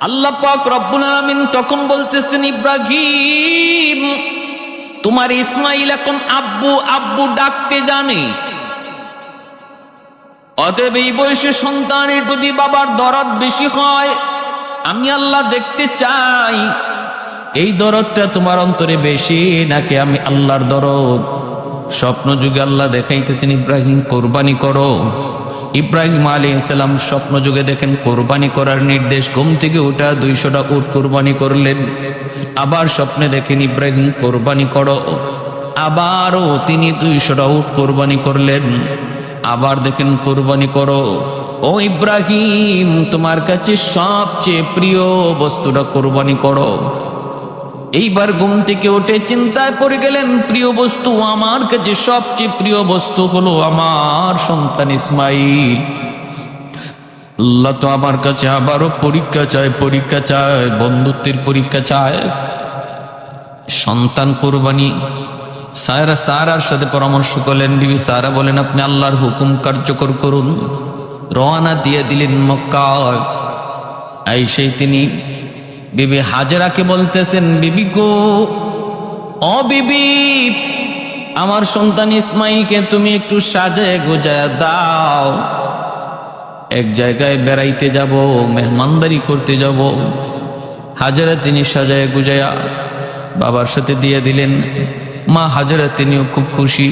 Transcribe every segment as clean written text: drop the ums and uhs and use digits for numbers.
আল্লাহ পাক রব্বুল আলামিন তখন বলতেছেন, ইব্রাহিম তোমার ইসমাইল এখন আব্বু আব্বু ডাকতে জানে, অতএব এই বয়সে সন্তানের প্রতি বাবার দরদ বেশি হয়। আমি আল্লাহ দেখতে চাই এই দরদটা তোমার অন্তরে বেশি নাকি আমি আল্লাহর দরদ। স্বপ্ন যুগে আল্লাহ দেখাইতেছেন, ইব্রাহিম কোরবানি করো। ইব্রাহিম আলাইহিস সালাম স্বপ্ন যুগে দেখেন কোরবানি করার নির্দেশ, ঘুম থেকে উঠা 200টা উট কোরবানি করলেন। আবার স্বপ্নে দেখেন ইব্রাহিম কোরবানি করো, আবারও তিনি 200টা উট কোরবানি করলেন। আবার দেখেন কোরবানি করো। ও ইব্রাহিম তোমার কাছে সবচেয়ে প্রিয় বস্তুটা কোরবানি করো। এইবার ঘুম থেকে উঠে চিন্তায় পড়ে গেলেন, প্রিয় বস্তু আমার কাছে সবচেয়ে প্রিয় বস্তু হলো আমার সন্তান ইসমাইল। আল্লাহ তো আমার কাছে আবারও পরীক্ষা চায়, বন্ধুত্বের পরীক্ষা চায়। সন্তান কোরবানি। সারার সাথে পরামর্শ করলেন। বিবি সারা বলেন, আপনি আল্লাহর হুকুম কার্যকর করুন। রওনা দিয়ে দিলেন মক্কায়। সেই তিনি বিবি হাজেরাকে বলতেছেন, বিবি গো, ও বিবি, আমার সন্তান ইসমাইলকে তুমি একটু সাজায় গুজায় দাও। এক জায়গায় বেড়াইতে যাব, মেহমানদারি করতে যাব। হাজেরা তিনি সাজায় গুজায়া বাবার সাথে দিয়ে দিলেন। মা হাজেরা তিনিও খুব খুশি,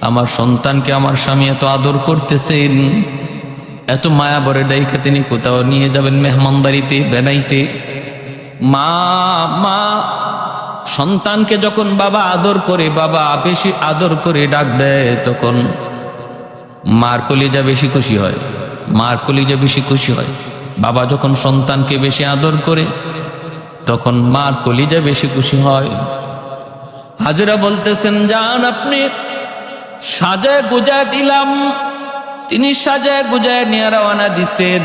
আমার সন্তানকে আমার স্বামী এত আদর করতেছেন, এত মায়া বরে ডাইকা তিনি কোথাও নিয়ে যাবেন মেহমানদারিতে বেড়াইতে। মা সন্তানকে যখন বাবা আদর করে, বাবা বেশি আদর করে ডাক দেয়, তখন মার কলিজা বেশি খুশি হয়। মার কলিজা বেশি খুশি হয়। বাবা যখন সন্তানকে বেশি আদর করে, তখন মার কলিজা বেশি খুশি হয়। হাজেরা বলতেছেন, যান আপনি সাজায় গুজায় দিলাম। তিনি সাজায় গুজায় নিয়ে রওনা দিছেন।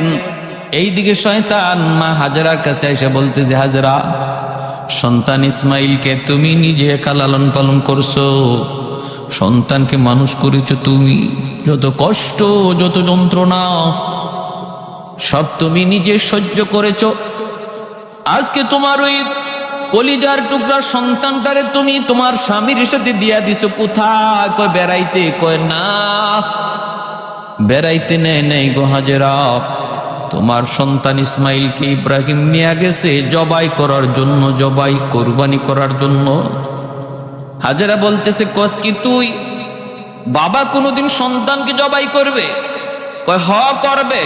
এইদিকে শয়তান মা হাজেরার কাছে এসে বলতেছে, হাজেরা, সন্তান ইসমাইলকে তুমি নিজে একা লালন পালন করছো, সন্তানকে মানুষ করেছো তুমি, যত কষ্ট যত যন্ত্রণা সব তুমি নিজে সহ্য করেছো। আজকে তোমার ওই কলিজার টুকরা সন্তানটারে তুমি তোমার স্বামীর সাথে দিয়া দিছো কোথায়? কয় বেড়াইতে। কয় না, বেড়াইতে নেই গো হাজেরা, তোমার সন্তান ইসমাইলকে ইব্রাহিম নিয়ে গেছে জবাই করার জন্য, জবাই কোরবানি করার জন্য। হাজেরা বলতেছে, কস কি তুই? বাবা কোনোদিন সন্তানকে জবাই করবে? কয় হ করবে।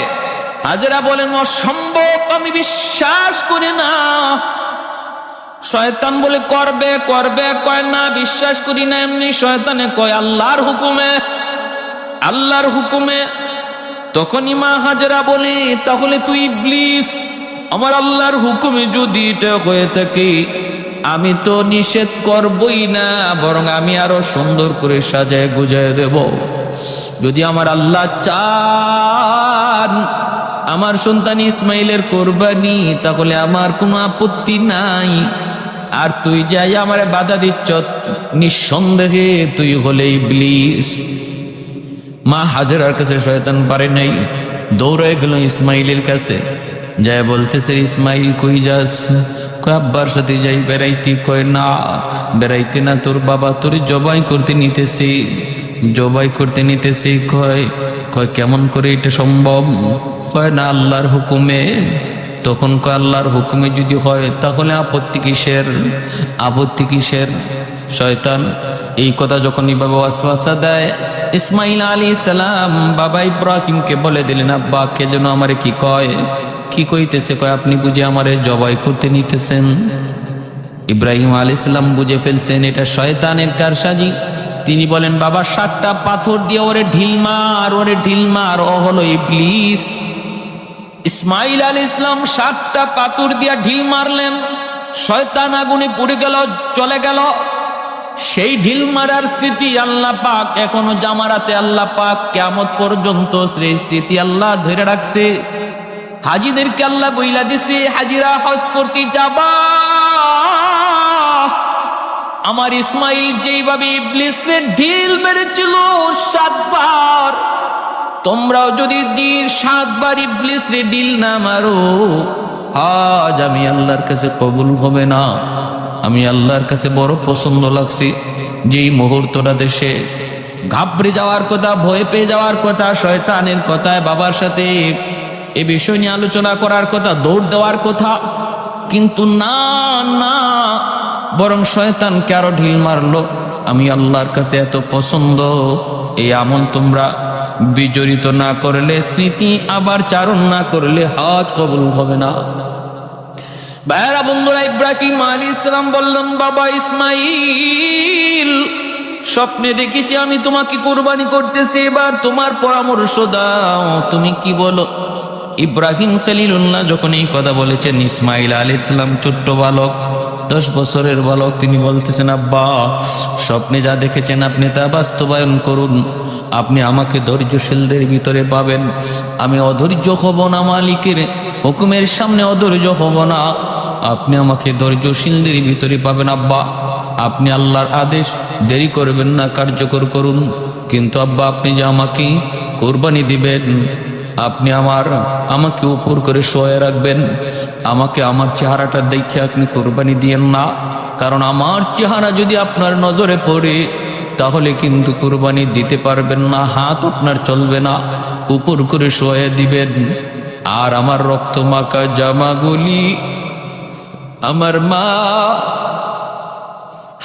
হাজেরা বলেন, অসম্ভব, আমি বিশ্বাস করি না। শয়তান বলে করবে করবে। কয় না, বিশ্বাস করি না এমনি। শয়তানে কয় আল্লাহর হুকুমে, আল্লাহর হুকুমে। তখনই মা হাজেরা বলে, তাহলে তুই ইবলিস। আমার আল্লাহর হুকুমে যদি এটা হয়ে থাকে, আমি তো নিষেধ করবই না, বরং আমি আরো সুন্দর করে সাজায় গুজায় দেব। যদি আমার আল্লাহ চান আমার সন্তান ইসমাইলের কোরবানি, তাহলে আমার কোনো আপত্তি নাই। আর তুই যাই আমার বাধা দিচ্ছ, নিঃসন্দেহে তুই হলে ইবলিস। মা হাজেরার কাছে শয়তান পারে নাই, দৌড়ে গেল ইসমাইলের কাছে। যায় বলতেছে, ইসমাইল কই যাস? কয় আব্বার সাথে যাই বেড়াইতে। কয় না, বেড়াইতে না, তোর বাবা তোর জবাই করতে নিতেছে, জবাই করতে নিতেছে। কয় কেমন করে এটা সম্ভব? কয় না, আল্লাহর হুকুমে। তখন কয় আল্লাহর হুকুমে যদি হয় তাহলে আপত্তি কিসের? আপত্তি কিসের? শয়তান এই কথা যখন এইভাবে ওয়াসওয়াসা দেয়, ইসমাইল আলাইহিস সালাম বাবা ইব্রাহিমকে বলে দিলেন, আব্বা কে যেন আমারে কি কয়? কি কইতেছে? কয় আপনি বুঝে আমারে জবাই করতে নিতেছেন। ইব্রাহিম আলাইহিস সালাম বুঝে ফেলছেন এটা শয়তানের কারসাজি। তিনি বলেন, বাবা 7টা পাথর দিয়ে ওরে ঢিল মার, ওরে ঢিল মার, ও হলো ইবলিস। ইসমাইল আলাইহিস সালাম 7টা পাথর দিয়ে ঢিল মারলেন। শয়তান আগুনে পুড়ে গেল, চলে গেল। সেই ঢিল মারার স্মৃতি আল্লাহ পাক এখনো জামারাতে আল্লাহ পাক কিয়ামত পর্যন্ত সেই স্মৃতি আল্লাহ ধরে রাখছে। হাজিদেরকে আল্লাহ বইলা দিছে, হাজিরা হজ করতে যাবা, আমার ইসমাইল যেইভাবে ইবলিসের ঢিল মেরেছিল 7 বার, তোমরাও যদি 7 বার ইবলিসের ঢিল না মারো, আজ আমি আল্লাহর কাছে কবুল হবে না। আমি আল্লাহর কাছে বড় পছন্দ লাগছে যেই মুহূর্তটা দেশে ঘাবড়ে যাওয়ার কথা, ভয় পেয়ে যাওয়ার কথা, শয়তানের কথায় বাবার সাথে এ বিষয় নিয়ে আলোচনা করার কথা, দৌড় দেওয়ার কথা, কিন্তু না না, বরং শয়তানকে আরো ঢিল মারলো। আমি আল্লাহর কাছে এত পছন্দ, এই আমল তোমরা বিজড়িত না করলে, স্মৃতি আবার চারণ না করলে হজ কবুল হবে না। ভাইরা বন্ধুরা, ইব্রাহিম আলাইহিস সালাম বললেন, বাবা ইসমাইল, স্বপ্নে দেখেছি আমি তোমাকে কুরবানি করতেছি, এবার তোমার পরামর্শ দাও, তুমি কি বলো? ইব্রাহিম খলিলুল্লাহ যখন এই কথা বলেছেন, ইসমাইল আলাইহিস সালাম ছোট্ট বালক, 10 বছরের বালক, তিনি বলতেছেন, আব্বা স্বপ্নে যা দেখেছেন আপনি তা বাস্তবায়ন করুন। আপনি আমাকে ধৈর্যশীলদের ভিতরে পাবেন, আমি অধৈর্য হব না, মালিকের হুকুমের সামনে অধৈর্য হব না। আপনি আমাকে ধৈর্যশীলদের ভিতরে পাবেন। আব্বা আপনি আল্লাহর আদেশ দেরি করবেন না, কার্যকর করুন। কিন্তু আব্বা আপনি যে আমাকে কোরবানি দিবেন, আপনি আমাকে উপর করে শোয়ে রাখবেন, আমাকে আমার চেহারাটা দেখে আপনি কোরবানি দিয়েন না, কারণ আমার চেহারা যদি আপনার নজরে পড়ে তাহলে কিন্তু কোরবানি দিতে পারবেন না, হাত আপনার চলবে না, উপর করে শোয়ে দিবেন। আর আমার রক্ত মাখা জামাগুলি আমার মা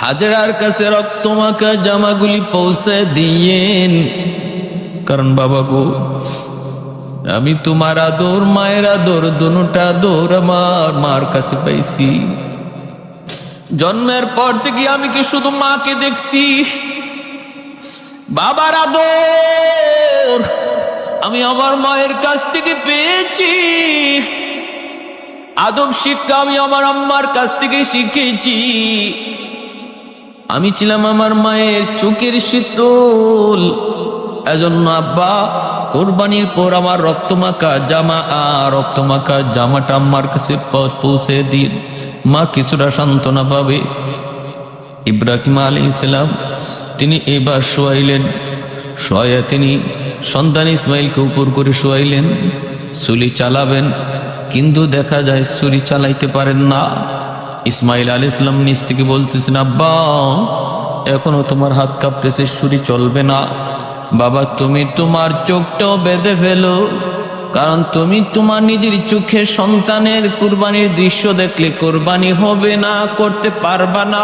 হাজেরার কাছে রক্ত মাখা জামাগুলি পৌঁছে দিয়েন, কারণ বাবা গো, আমি তোমার আদর, মায়ের আদর, দুটা আদর আমার মার কাছে পাইছি। জন্মের পর থেকে আমি কি শুধু মাকে দেখছি? বাবার আদর আমি আমার মায়ের কাছ থেকে পেয়েছি, আদব শিক্ষা আমি আমার আম্মার কাছ থেকে শিখেছি। আমি ছিলাম আমার মায়ের চোখের শীতল। এজন্য আব্বা কোরবানির পর আমার রক্তমাখা জামাটা আম্মার কাছে পৌঁছে দিন, মা কিছুটা সান্ত্বনা পাবে। ইব্রাহিম আলাইহিস সালাম তিনি এবার শোয়াইলেন, শোয়া তিনি সন্তান ইসমাইলকে উপর করে শোয়াইলেন, ছুরি চালাবেন, কিন্তু দেখা যায় ছুরি চালাইতে পারেন না। ইসমাইল আলাইহিস সালাম নিজ থেকে বলতেছেন, আব্বা এখনো তোমার হাত কাঁপতেছে, ছুরি চলবে না। বাবা তুমি তোমার চোখটাও বেঁধে ফেলো, কারণ তুমি তোমার নিজের চোখে সন্তানের কুরবানির দৃশ্য দেখলে কোরবানি হবে না, করতে পারবা না,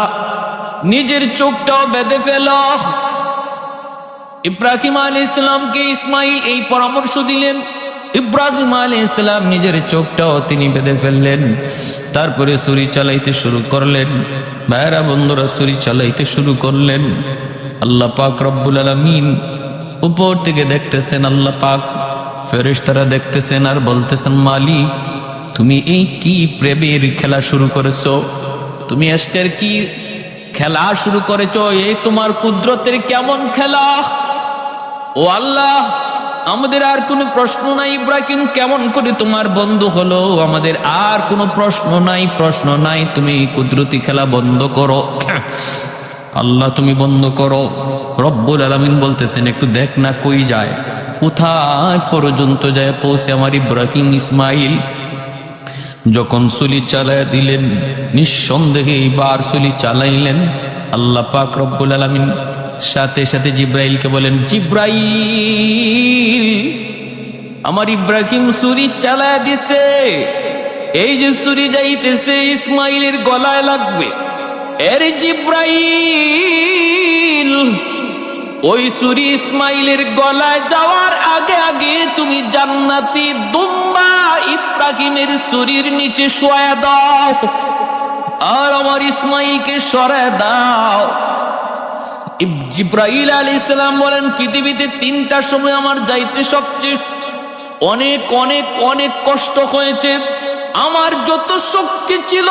নিজের চোখটাও বেঁধে ফেলো। ইব্রাহিম আলাইহিস সালামকে ইসমাইল এই পরামর্শ দিলেন। ইব্রাহিম আলাইহিস সালাম নিজের চোখটাও তিনি বেঁধে ফেললেন, তারপরে ছুরি চালাইতে শুরু করলেন। ভাইরা বন্ধুরা, ছুরি চালাইতে শুরু করলেন। আল্লাহ পাক রব্বুল আলামিন উপর থেকে দেখতেছেন, আল্লাহ পাক ফেরেশতারা দেখতেছেন আর বলতেছেন, মালিক তুমি এই কি প্রেমের খেলা শুরু করেছো? তুমি আজকের কি খেলা শুরু করেছো? এই তোমার কুদরতের কেমন খেলা? ও আল্লাহ, আমাদের আর কোনো প্রশ্ন নাই, ইব্রাহিম কেমন করে তোমার বন্ধু হলো? আমাদের আর কোনো প্রশ্ন নাই, তুমি কুদরতি খেলা বন্ধ করো। আল্লাহ তুমি বন্ধ করো। রব্বুল আলামিন বলতেছেন, একটু দেখ না কই যায়, কোথায় পর্যন্ত যায় পৌঁছে আমার ইব্রাহিম ইসমাইল। যখন ছুরি চালাইয়া দিলেন, নিঃসন্দেহে এইবার ছুরি চালাইলেন। আল্লাহ পাক রব্বুল আলামিন সাথে সাথে জিব্রাইলকে বলেন, জিব্রাইল আমার ইব্রাহিম ছুরি চালায়া দিছে, এই যে ছুরি যাইতেছে ইসমাইলের গলায় লাগবে। এর জিব্রাইল ওই ছুরি ইসমাইলের গলায় যাওয়ার আগে আগে তুমি জান্নাতি দুম্বা ইব্রাহিমের ছুরির নিচে শোয়া দাও আর আমার ইসমাইলকে সরায় দাও। জিব্রাইল আলাইহিস সালাম বলেন, পৃথিবীতে 3টা সময় আমার যাইতে সবচেয়ে অনেক অনেক অনেক কষ্ট হয়েছে। আমার যত শক্তি ছিল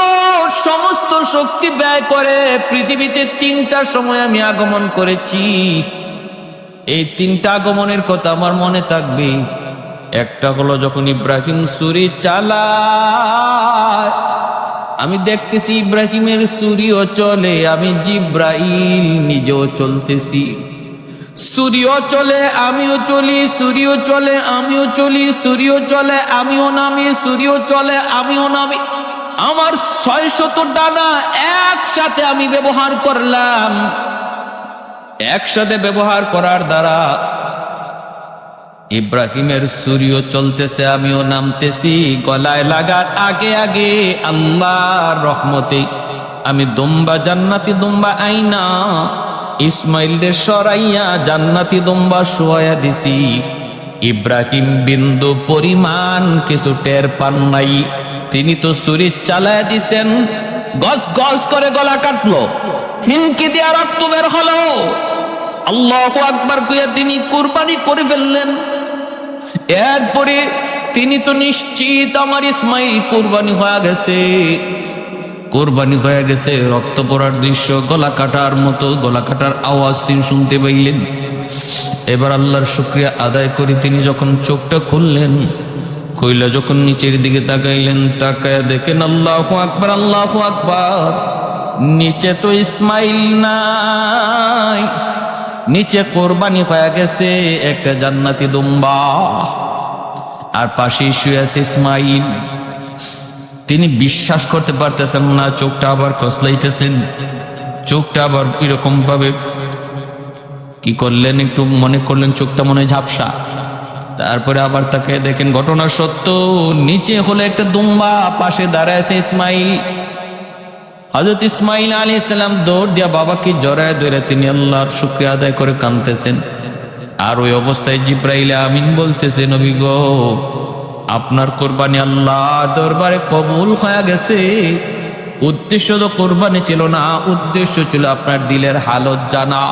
সমস্ত শক্তি ব্যয় করে পৃথিবীতে 3টা সময় আমি আগমন করেছি। এই 3টা আগমনের কথা আমার মনে থাকবে। একটা হলো যখন ইব্রাহিম ছুরি চালায়, আমি দেখতেছি ইব্রাহিমের ছুরিও চলে, আমি জিব্রাইল নিজেও চলতেছি। সূর্য চলে আমিও চলি, সূর্য চলে আমিও চলি, সূর্য চলে আমিও নামি, সূর্য চলে আমিও নামি। আমার 600 ডানা একসাথে আমি ব্যবহার করলাম। একসাথে ব্যবহার করার দ্বারা ইব্রাহিমের সূর্য চলতেছে আমিও নামতেছি। গলায় লাগার আগে আগে আল্লাহর রহমতে আমি দুম্বা জান্নাতি দুম্বা আইনা ইসমাইলদের সরাইয়া জান্নাতি দুম্বা শোয়া দিছি। ইব্রাহিম বিন্দু পরিমাণ কিছু টের পান নাই। তিনি তো ছুরি চালায় দিছেন, গজ গজ করে গলা কাটলো, হিনকি দিয়ে রক্ত বের হলো। আল্লাহু আকবার কইয়া তিনি কুরবানি করে ফেললেন। এরপরে তিনি তো নিশ্চিত আমার ইসমাইল কুরবানি হয়ে গেছে, কোরবানি হয়ে গেছে। রক্ত পড়ার দৃশ্য, গলা কাটার মতো গলা কাটার আওয়াজ তিনি শুনতে পাইলেন। এবার আল্লাহর শুকরিয়া আদায় করে তিনি যখন চোখটা খুললেন, কইলা যখন নিচের দিকে তাকাইলেন, তাকায়া দেখেন আল্লাহু আকবার, আল্লাহু আকবার, নিচে তো ইসমাইল নাই, নিচে কোরবানি হয়ে গেছে একটা জান্নাতি দুম্বা, আর পাশেই শুয়ে আছে ইসমাইল। তিনি বিশ্বাস করতে পারতেছেন না, চোখটা আবার কসলাইতেছেন, চোখটা আবার এরকম ভাবে কি করলেন, একটু মনে করলেন চোখটা মনে হয় ঝাপসা। তারপরে আবার তাকে দেখেন ঘটনা সত্য, নিচে হলো একটা দুম্বা, পাশে দাঁড়ায় আছে ইসমাইল। হযরত ইসমাইল আলাইহিস সালাম দৌড় দিয়া বাবাকে জড়ায় ধরে তিনি আল্লাহর শুকরিয়া আদায় করে কাঁদতেছেন। আর ওই অবস্থায় জিবরাইল আমিন বলতেছে, নবী গো, আপনার কোরবানি আল্লাহর দরবারে কবুল হয়ে গেছে। উদ্দেশ্য তো কোরবানি ছিল না, উদ্দেশ্য ছিল আপনার দিলের হালত জানা।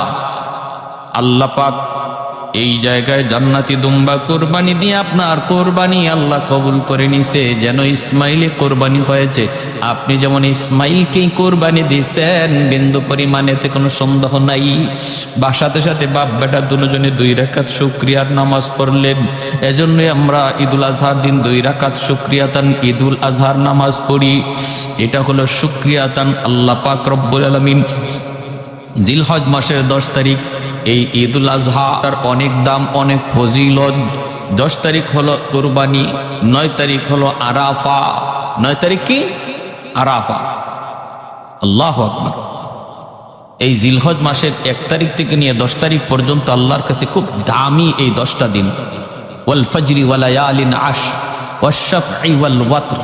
আল্লাহ পাক এই জায়গায় জান্নাতি দুম্বা কোরবানি দিয়ে আপনার কোরবানি আল্লাহ কবুল করে নিছে। যেন ইসমাইলে কোরবানি হয়েছে, আপনি যেমন ইসমাইলকেই কোরবানি দিয়েছেন, বিন্দু পরিমাণেতে কোনো সন্দেহ নাই। বা সাথে সাথে বাপ বেটা দুজনে 2 রাকাত শুকরিয়ার নামাজ পড়লেন। এজন্যই আমরা ঈদুল আজহার দিন 2 রাকাত শুকরিয়াতান ঈদুল আজহার নামাজ পড়ি। এটা হলো শুকরিয়াতান আল্লাহ পাক রব্বুল আলামিন জিলহজ মাসের 10 তারিখ এই ঈদুল আজহার অনেক দাম, অনেক ফজিলত। 10 তারিখ হলো কুরবানি, 9 তারিখ হলো আরাফা। 9 তারিখ কি? আরাফা। আল্লাহু আকবার। এই জিলহজ মাসের 1 তারিখ থেকে নিয়ে 10 তারিখ পর্যন্ত আল্লাহর কাছে খুব দামি এই 10টা দিন। ওয়াল ফজরি ওয়া লায়ালিন আশর ওয়াশ শাফঈ ওয়াল ওয়াতর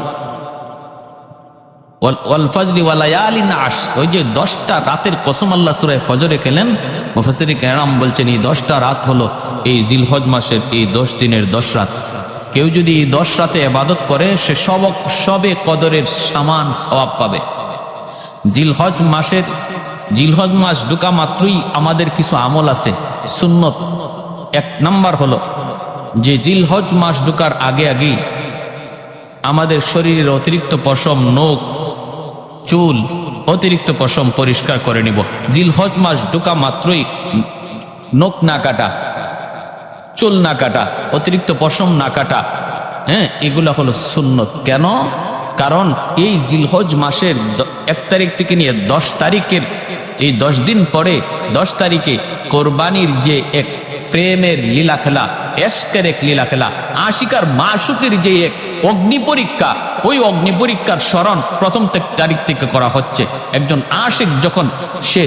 ওয়াল ফজরি ওয়া লায়ালিন আশর। ওই যে 10টা রাতের কসম আল্লাহ সূরা ফজরে খেলেন। মুফাসসিরিন কেরাম বলছেন এই 10টা রাত হলো এই জিলহজ মাসের এই 10 দিনের 10 রাত। কেউ যদি এই 10 রাতে ইবাদত করে সে সবে কদরের সমান সওয়াব পাবে। জিলহজ মাস ঢোকা মাত্রই আমাদের কিছু আমল আছে সুন্নত। 1 নাম্বার হলো যে জিলহজ মাস ঢোকার আগে আগেই আমাদের শরীরের অতিরিক্ত পশম, নখ, চুল, অতিরিক্ত পশম পরিষ্কার করে নিব। জিলহজ মাস ঢোকা মাত্রই নখ না কাটা, চুল না কাটা, অতিরিক্ত পশম না কাটা, হ্যাঁ, এগুলা হলো সুন্নত। কেন? কারণ এই জিলহজ মাসের 1 তারিখ থেকে নিয়ে 10 তারিখের এই 10 দিন পরে 10 তারিখে কোরবানির যে এক প্রেমের লীলা খেলা, এশকের এক লীলা খেলা, আশিকার মাশুকের যে এক অগ্নি পরীক্ষা, ওই অগ্নি পরীক্ষার স্মরণ 1 তারিখ থেকে করা হচ্ছে। একজন আশিক যখন সে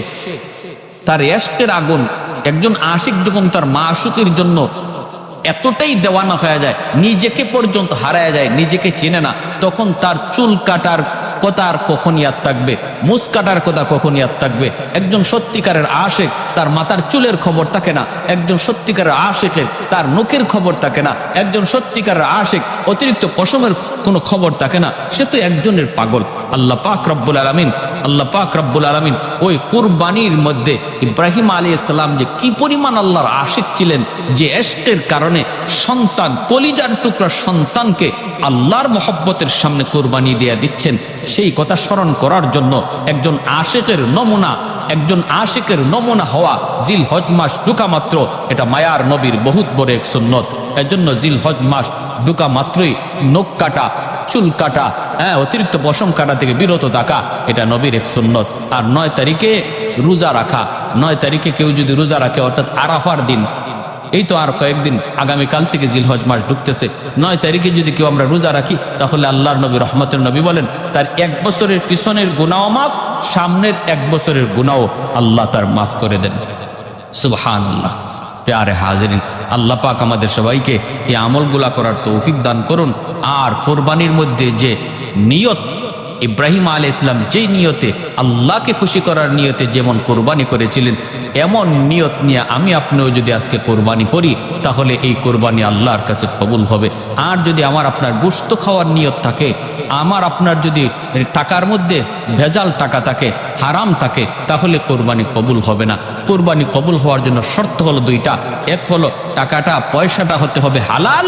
তার এশকের আগুন, একজন আশিক যখন তার মাশুকের জন্য এতটাই দেওয়ানা হয়ে যায়, নিজেকে পর্যন্ত হারায় যায়, নিজেকে চেনে না, তখন তার চুল কাটার কথা আর কখন ইয়াদ থাকবে, মুছ কাটার কথা কখন ইয়াদ থাকবে। একজন সত্যিকারের আশিক তার মাথার চুলের খবর থাকে না, একজন সত্যিকারের আশিকের তার নখের খবর থাকে না, একজন সত্যিকারের আশিক অতিরিক্ত পশমের কোনো খবর থাকে না, সে তো একজনের পাগল। আল্লাহ পাক রব্বুল আলামিন ওই কুরবানির মধ্যে ইব্রাহিম আলাইহিস সালাম যে কি পরিমাণ আল্লাহর আশিক ছিলেন, যে ইশকের কারণে সন্তান, কলিজার টুকরা সন্তানকে আল্লাহর মহব্বতের সামনে কুরবানি দিয়ে দিচ্ছেন, সেই কথা স্মরণ করার জন্য একজন আশিকের নমুনা হওয়া জিলহজ মাস ঢোকা মাত্র, এটা মায়ার নবীর বহুত বড় এক সুন্নত। এজন্য জিলহজ মাস ঢোকা মাত্রই নখ কাটা, চুল কাটা, হ্যাঁ, অতিরিক্ত পশম কাটা থেকে বিরত থাকা, এটা নবীর এক সুন্নত। আর 9 তারিখে রোজা রাখা, 9 তারিখে কেউ যদি রোজা রাখে, অর্থাৎ আরাফার দিন, এই তো আর কয়েকদিন, আগামীকাল থেকে জিলহজ মাস ঢুকতেছে, 9 তারিখে যদি কেউ আমরা রোজা রাখি, তাহলে আল্লাহর নবী রহমতের নবী বলেন তার 1 বছরের পিছনের গুনাহ মাফ, সামনের 1 বছরের গুনাহ আল্লাহ তার মাফ করে দেন। সুবহানাল্লাহ। প্যারে হাজিরিন, আল্লাহ পাক আমাদের সবাইকে এই আমলগুলা করার তৌফিক দান করুন। আর কোরবানির মধ্যে যে নিয়ত, ইব্রাহিম আলাইহিস সালাম যেই নিয়তে, আল্লাহকে খুশি করার নিয়তে যেমন কোরবানি করেছিলেন, এমন নিয়ত নিয়ে আমি আপনিও যদি আজকে কোরবানি করি, তাহলে এই কোরবানি আল্লাহর কাছে কবুল হবে। আর যদি আমার আপনার গোশত খাওয়ার নিয়ত থাকে, আমার আপনার যদি টাকার মধ্যে ভেজাল টাকা থাকে, হারাম থাকে, তাহলে কোরবানি কবুল হবে না। কোরবানি কবুল হওয়ার জন্য শর্ত হলো 2টা। এক হলো টাকাটা, পয়সাটা হতে হবে হালাল,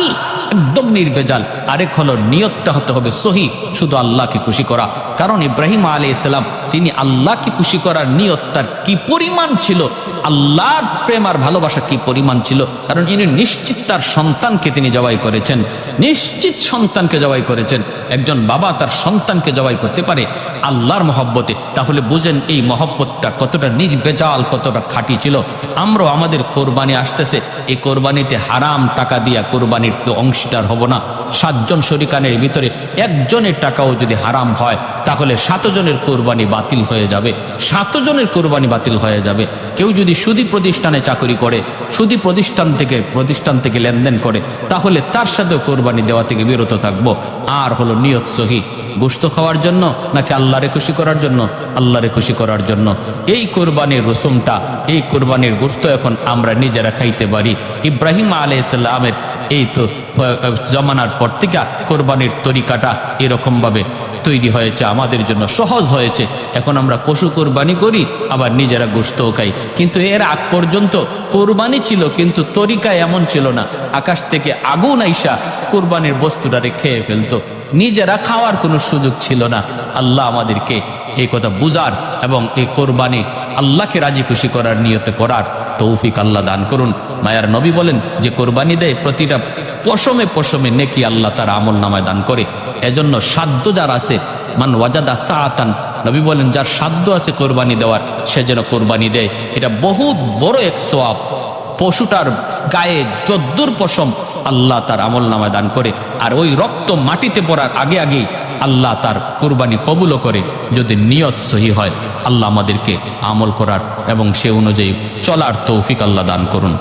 একদম নির্ভেজাল। আরেক হলো নিয়তটা হতে হবে সহি, শুধু আল্লাহকে খুশি করা। কারণ ইব্রাহিম আলাইহিস সালাম তিনি আল্লাহকে খুশি করার নিয়ত তার কি পরিমাণ ছিল, আল্লাহর প্রেম আর ভালোবাসা কি পরিমাণ ছিল, কারণ ইনি নিশ্চিত তার সন্তানকে তিনি জবাই করেছেন, নিশ্চিত সন্তানকে জবাই করেছেন। একজন বাবা তার সন্তানকে জবাই করতে পারে আল্লাহর মহব্বতে, তাহলে বুঝেন এই মহব্বতটা কতটা নির্ভেজাল, কতটা খাঁটি ছিল। আমরাও আমাদের কোরবানি আসতেছে, এই কোরবানিতে হারাম টাকা দিয়া কোরবানির তো অংশীদার হব না। 7 জন শরিকানের ভিতরে একজনের টাকাও যদি হারাম হয়, তাহলে 7 জনের কোরবানি বাতিল হয়ে যাবে, 7 জনের কোরবানি বাতিল হয়ে যাবে। কেউ যদি সুদী প্রতিষ্ঠানে চাকরি করে, সুদী প্রতিষ্ঠান থেকে লেনদেন করে, তাহলে তার সাথেও কোরবানি দেওয়া থেকে বিরত থাকবো। আর হলো নিয়ত সহি, গোশত খাওয়ার জন্য নাকি আল্লাহরে খুশি করার জন্য? আল্লাহরে খুশি করার জন্য। এই কোরবানির রসুমটা, এই কোরবানির গোশত এখন আমরা নিজেরা খাইতে পারি। ইব্রাহিম আলাইহিস সালামের এই তো জমানার পর থেকে কোরবানির তরিকাটা এরকম ভাবে তৈরি হয়েছে, আমাদের জন্য সহজ হয়েছে। এখন আমরা পশু কোরবানি করি, আবার নিজেরা গোশতও খাই। কিন্তু এর আগ পর্যন্ত কোরবানি ছিল, কিন্তু তরিকা এমন ছিল না। আকাশ থেকে আগুন আইসা কোরবানির বস্তুটারে খেয়ে ফেলতো, নিজেরা খাওয়ার কোনো সুযোগ ছিল না। আল্লাহ আমাদেরকে এই কথা বুঝার এবং এই কোরবানি আল্লাহকে রাজি খুশি করার নিয়তে করার তৌফিক আল্লাহ দান করুন। মায়ার নবী বলেন যে কোরবানি দেয় প্রতিটা পশমে পশমে নেকি আল্লাহ তার আমল নামায় দান করে। এজন্য সাধ্য যার আছে, মান ওয়াজাদা সাআতান, নবী বলেন যার সাধ্য আছে কোরবানি দেওয়ার, সে যেন কোরবানি দেয়। এটা বহুত বড় এক সওয়াব। পশুটার গায়ে যদ্দুর পশম আল্লাহ তার আমল নামায় দান করে, আর ওই রক্ত মাটিতে পড়ার আগে আগেই আল্লাহ তার কোরবানি কবুলও করে, যদি নিয়ত সহি হয়। আল্লাহ আমাদেরকে আমল করার এবং সে অনুযায়ী চলার তৌফিক আল্লাহ দান করুন।